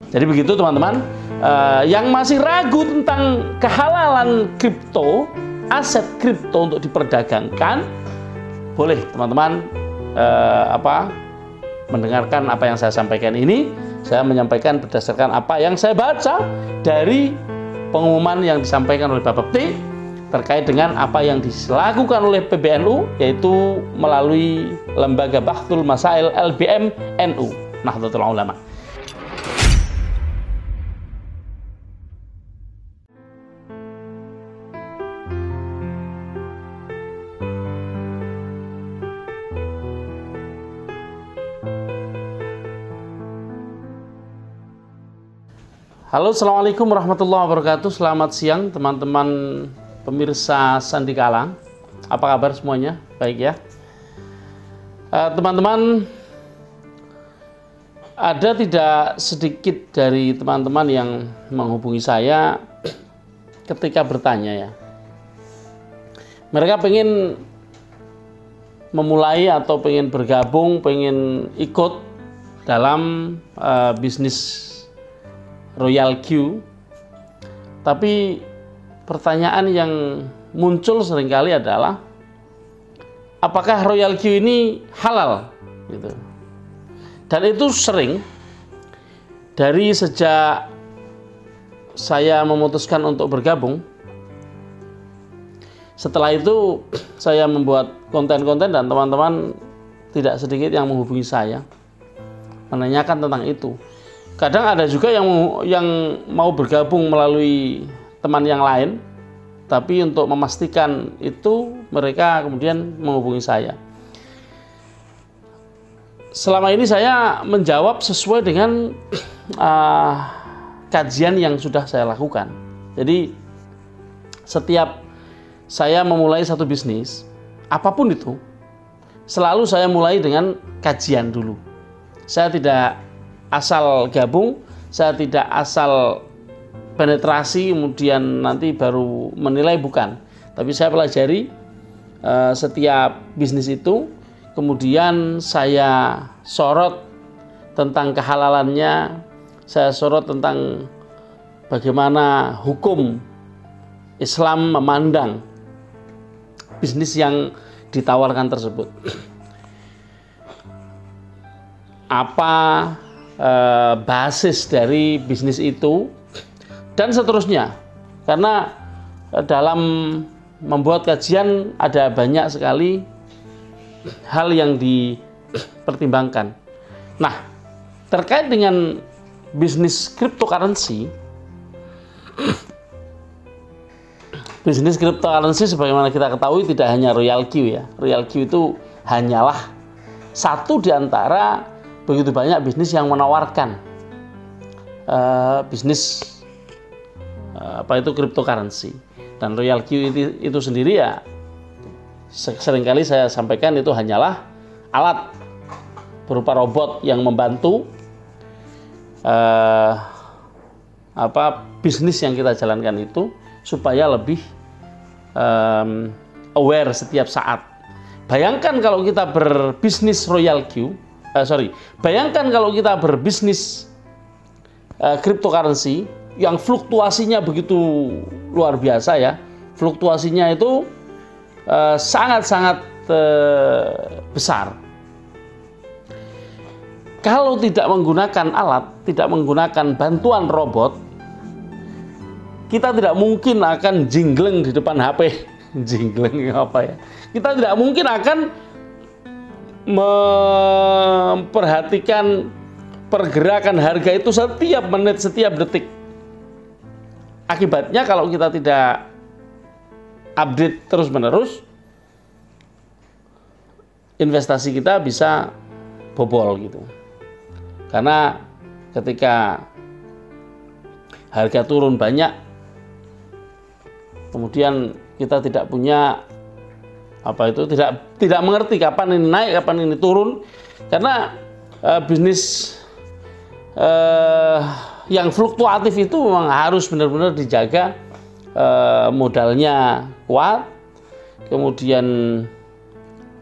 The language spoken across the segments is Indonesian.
Jadi begitu teman-teman. Yang masih ragu tentang kehalalan kripto, aset kripto untuk diperdagangkan, boleh teman-teman mendengarkan apa yang saya sampaikan ini. Saya menyampaikan berdasarkan apa yang saya baca dari pengumuman yang disampaikan oleh Bapepti terkait dengan apa yang dilakukan oleh PBNU, yaitu melalui Lembaga Bahthul Masail LBM NU Nahdlatul Ulama. Halo, assalamualaikum warahmatullahi wabarakatuh. Selamat siang teman-teman pemirsa Sandikala. Apa kabar semuanya? Baik ya. Teman-teman, ada tidak sedikit dari teman-teman yang menghubungi saya ketika bertanya ya. Mereka pengen memulai atau pengen bergabung, pengen ikut dalam bisnis Royal Q, tapi pertanyaan yang muncul seringkali adalah apakah Royal Q ini halal gitu. Dan itu sering dari sejak saya memutuskan untuk bergabung. Setelah itu saya membuat konten-konten dan teman-teman tidak sedikit yang menghubungi saya menanyakan tentang itu. Kadang ada juga yang mau bergabung melalui teman yang lain, tapi untuk memastikan itu mereka kemudian menghubungi saya. Selama ini saya menjawab sesuai dengan kajian yang sudah saya lakukan. Jadi setiap saya memulai satu bisnis, apapun itu, selalu saya mulai dengan kajian dulu. Saya tidak asal gabung, saya tidak asal penetrasi kemudian nanti baru menilai, bukan. Tapi saya pelajari setiap bisnis itu, kemudian saya sorot tentang kehalalannya, saya sorot tentang bagaimana hukum Islam memandang bisnis yang ditawarkan tersebut. Apa basis dari bisnis itu dan seterusnya, karena dalam membuat kajian ada banyak sekali hal yang dipertimbangkan. Nah, terkait dengan bisnis cryptocurrency, sebagaimana kita ketahui tidak hanya Royal Q ya. Royal Q itu hanyalah satu di antara begitu banyak bisnis yang menawarkan bisnis cryptocurrency. Dan Royal Q itu sendiri ya seringkali saya sampaikan itu hanyalah alat berupa robot yang membantu bisnis yang kita jalankan itu supaya lebih aware setiap saat. Bayangkan kalau kita berbisnis Royal Q, bayangkan kalau kita berbisnis cryptocurrency yang fluktuasinya begitu luar biasa ya. Fluktuasinya itu sangat-sangat besar. Kalau tidak menggunakan alat, tidak menggunakan bantuan robot, kita tidak mungkin akan jingleng di depan HP. Jingleng apa ya? Kita tidak mungkin akan memperhatikan pergerakan harga itu setiap menit, setiap detik. Akibatnya kalau kita tidak update terus-menerus, investasi kita bisa bobol gitu. Karena ketika harga turun banyak, kemudian kita tidak punya tidak mengerti kapan ini naik, kapan ini turun, karena bisnis yang fluktuatif itu memang harus benar-benar dijaga, modalnya kuat, kemudian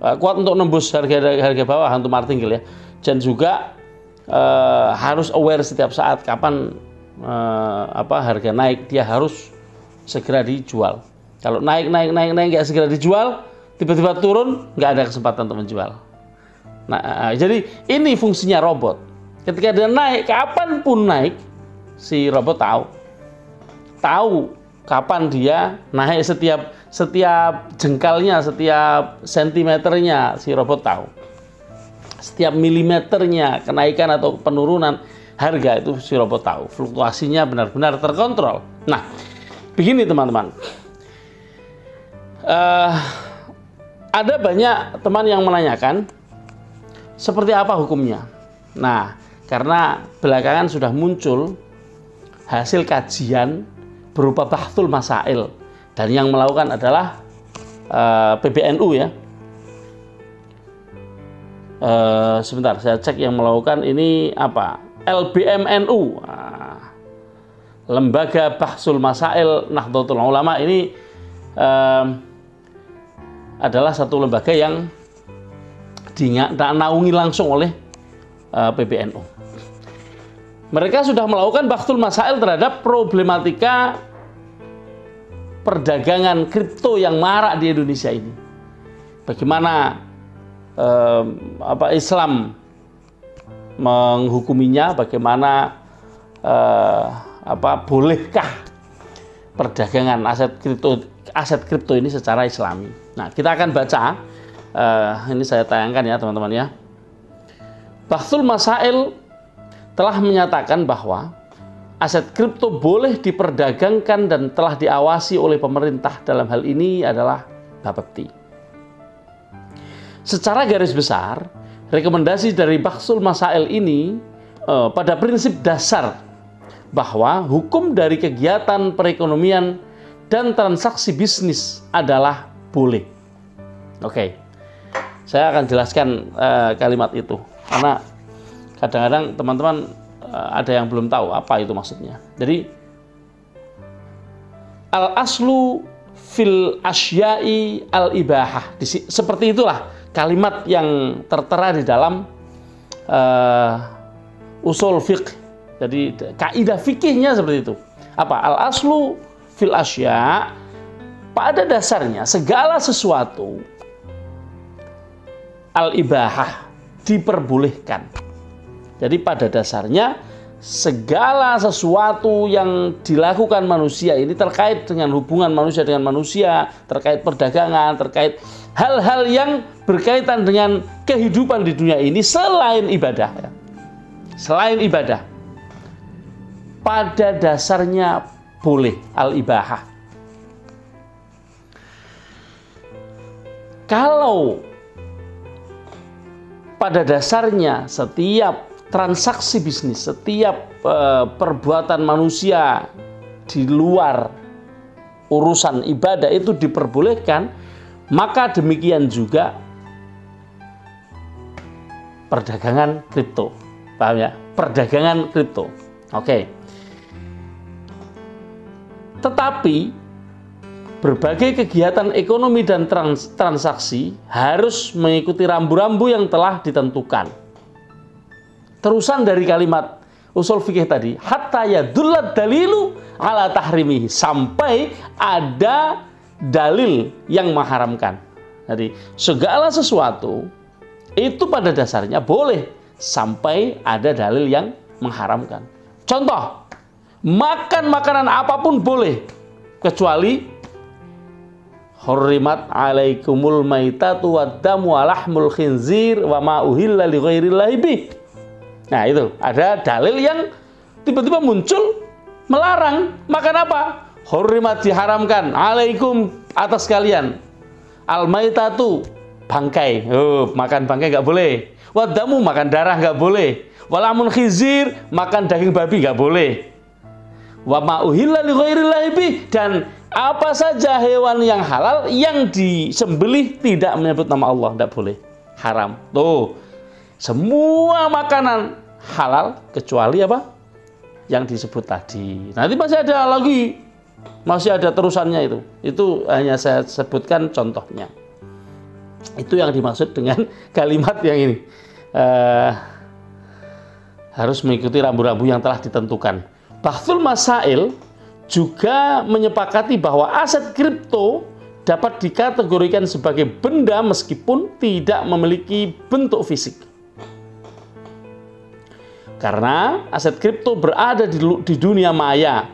kuat untuk nembus harga bawah untuk martingale ya, dan juga harus aware setiap saat kapan harga naik, dia harus segera dijual. Kalau naik nggak segera dijual, tiba-tiba turun, nggak ada kesempatan untuk menjual. Nah, jadi ini fungsinya robot. Ketika dia naik, kapanpun naik, si robot tahu kapan dia naik, setiap jengkalnya, setiap sentimeternya si robot tahu. Setiap milimeternya kenaikan atau penurunan harga itu si robot tahu. Fluktuasinya benar-benar terkontrol. Nah, begini teman-teman. Ada banyak teman yang menanyakan seperti apa hukumnya. Nah, karena belakangan sudah muncul hasil kajian berupa bahthul masail, dan yang melakukan adalah PBNU ya. Sebentar, saya cek yang melakukan ini apa? LBMNU, Lembaga Bahthul Masail Nahdlatul Ulama. Ini adalah satu lembaga yang dinaungi langsung oleh PBNU. Mereka sudah melakukan bahthul masail terhadap problematika perdagangan kripto yang marak di Indonesia ini. Bagaimana Islam menghukuminya, bagaimana bolehkah perdagangan aset kripto ini secara Islami. Nah, kita akan baca, ini saya tayangkan ya teman-teman ya. Bahthul masail telah menyatakan bahwa aset kripto boleh diperdagangkan dan telah diawasi oleh pemerintah. Dalam hal ini adalah Bapepti. Secara garis besar, rekomendasi dari Bahthul Masail ini pada prinsip dasar bahwa hukum dari kegiatan perekonomian dan transaksi bisnis adalah boleh. Oke, saya akan jelaskan kalimat itu karena kadang-kadang teman-teman ada yang belum tahu apa itu maksudnya. Jadi al-aslu fil asya'i al-ibahah. Seperti itulah kalimat yang tertera di dalam usul fiqh. Jadi kaidah fikihnya seperti itu. Apa? Al-aslu fil asya', pada dasarnya segala sesuatu al-ibahah, diperbolehkan. Jadi pada dasarnya segala sesuatu yang dilakukan manusia ini terkait dengan hubungan manusia dengan manusia, terkait perdagangan, terkait hal-hal yang berkaitan dengan kehidupan di dunia ini selain ibadah ya. Selain ibadah, pada dasarnya boleh al-ibahah. Kalau pada dasarnya setiap transaksi bisnis, setiap perbuatan manusia di luar urusan ibadah itu diperbolehkan, maka demikian juga perdagangan kripto. Paham ya? Perdagangan kripto. Oke. Tetapi berbagai kegiatan ekonomi dan transaksi harus mengikuti rambu-rambu yang telah ditentukan. Terusan dari kalimat usul fikih tadi, hatta yadullad dalilu ala tahrimihi, sampai ada dalil yang mengharamkan. Jadi segala sesuatu itu pada dasarnya boleh sampai ada dalil yang mengharamkan. Contoh, makan makanan apapun boleh kecuali hurrimat alaikumul maitatu waddamu walahmul khinzir wa ma uhilla li ghairillahi bih. Nah, itu ada dalil yang tiba-tiba muncul melarang makan apa? Hurrimat, diharamkan, alaikum, atas kalian, al-maitatu, bangkai, makan bangkai nggak boleh, wadamu, makan darah nggak boleh, walamun khizir, makan daging babi nggak boleh, wa ma'uhilla li ghairillahi bih, dan apa saja hewan yang halal yang disembelih tidak menyebut nama Allah, tidak boleh, haram. Tuh, semua makanan halal kecuali apa? Yang disebut tadi. Nanti masih ada lagi, masih ada terusannya itu. Itu hanya saya sebutkan contohnya. Itu yang dimaksud dengan kalimat yang ini. harus mengikuti rambu-rambu yang telah ditentukan. Bahthul Masail juga menyepakati bahwa aset kripto dapat dikategorikan sebagai benda meskipun tidak memiliki bentuk fisik. Karena aset kripto berada di dunia maya,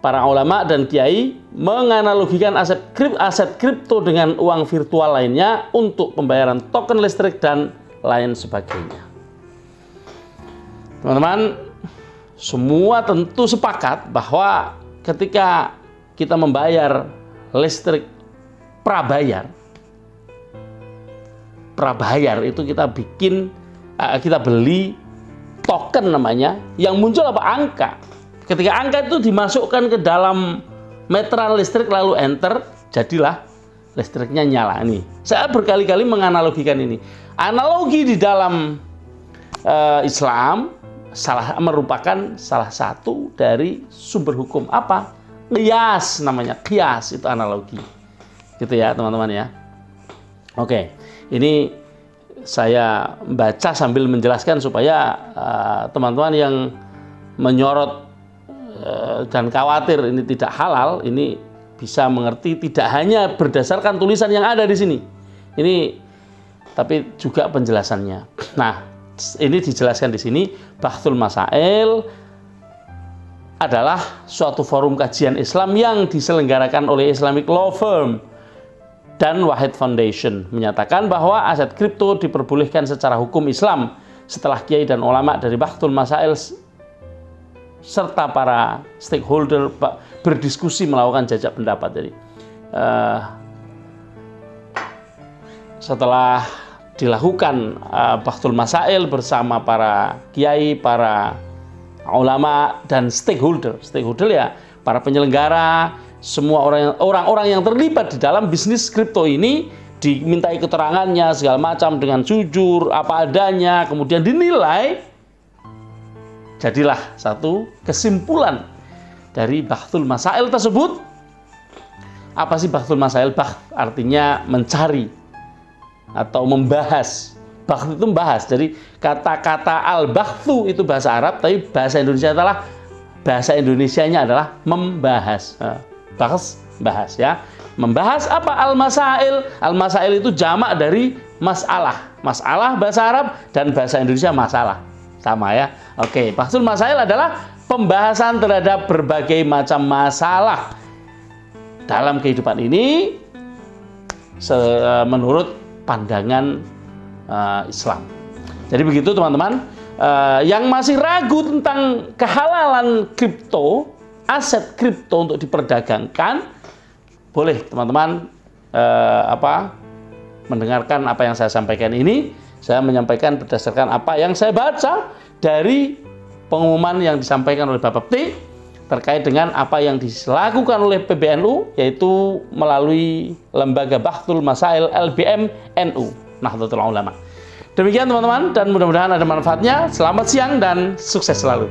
para ulama dan kiai menganalogikan aset kripto dengan uang virtual lainnya untuk pembayaran token listrik dan lain sebagainya. Teman-teman, semua tentu sepakat bahwa ketika kita membayar listrik prabayar itu kita beli token namanya, yang muncul apa? Angka. Ketika angka itu dimasukkan ke dalam meteran listrik lalu enter, jadilah listriknya nyala. Ini saya berkali-kali menganalogikan ini. Analogi di dalam Islam merupakan salah satu dari sumber hukum. Apa? Qiyas namanya. Qiyas itu analogi. Gitu ya teman-teman ya. Oke, ini saya baca sambil menjelaskan supaya teman-teman yang menyorot dan khawatir ini tidak halal, ini bisa mengerti tidak hanya berdasarkan tulisan yang ada di sini. Ini tapi juga penjelasannya. Nah, ini dijelaskan di sini, Bahthul Masail adalah suatu forum kajian Islam yang diselenggarakan oleh Islamic Law Firm dan Wahid Foundation, menyatakan bahwa aset kripto diperbolehkan secara hukum Islam setelah kiai dan ulama dari Bahthul Masail serta para stakeholder berdiskusi melakukan jajak pendapat. Jadi setelah dilakukan Bahthul Masail bersama para kiai, para ulama dan stakeholder ya, para penyelenggara, semua orang-orang yang terlibat di dalam bisnis kripto ini dimintai keterangannya segala macam dengan jujur apa adanya, kemudian dinilai, jadilah satu kesimpulan dari Bahthul Masail tersebut. Apa sih Bahthul Masail? Bahth artinya mencari atau membahas. Bahth itu membahas. Jadi kata-kata al-bahthu itu bahasa Arab, tapi bahasa Indonesianya adalah membahas. Bahas ya. Membahas apa? Al-masail. Al-masail itu jamak dari masalah. Masalah bahasa Arab dan bahasa Indonesia masalah. Sama ya. Oke, Bahthul Masail adalah pembahasan terhadap berbagai macam masalah dalam kehidupan ini menurut pandangan Islam. Jadi begitu teman-teman. Yang masih ragu tentang kehalalan kripto, aset kripto untuk diperdagangkan, boleh teman-teman mendengarkan apa yang saya sampaikan ini. Saya menyampaikan berdasarkan apa yang saya baca dari pengumuman yang disampaikan oleh Bapak Pti terkait dengan apa yang dilakukan oleh PBNU, yaitu melalui lembaga Bahthul Masail LBM NU Nahdlatul Ulama. Demikian teman-teman, dan mudah-mudahan ada manfaatnya. Selamat siang dan sukses selalu.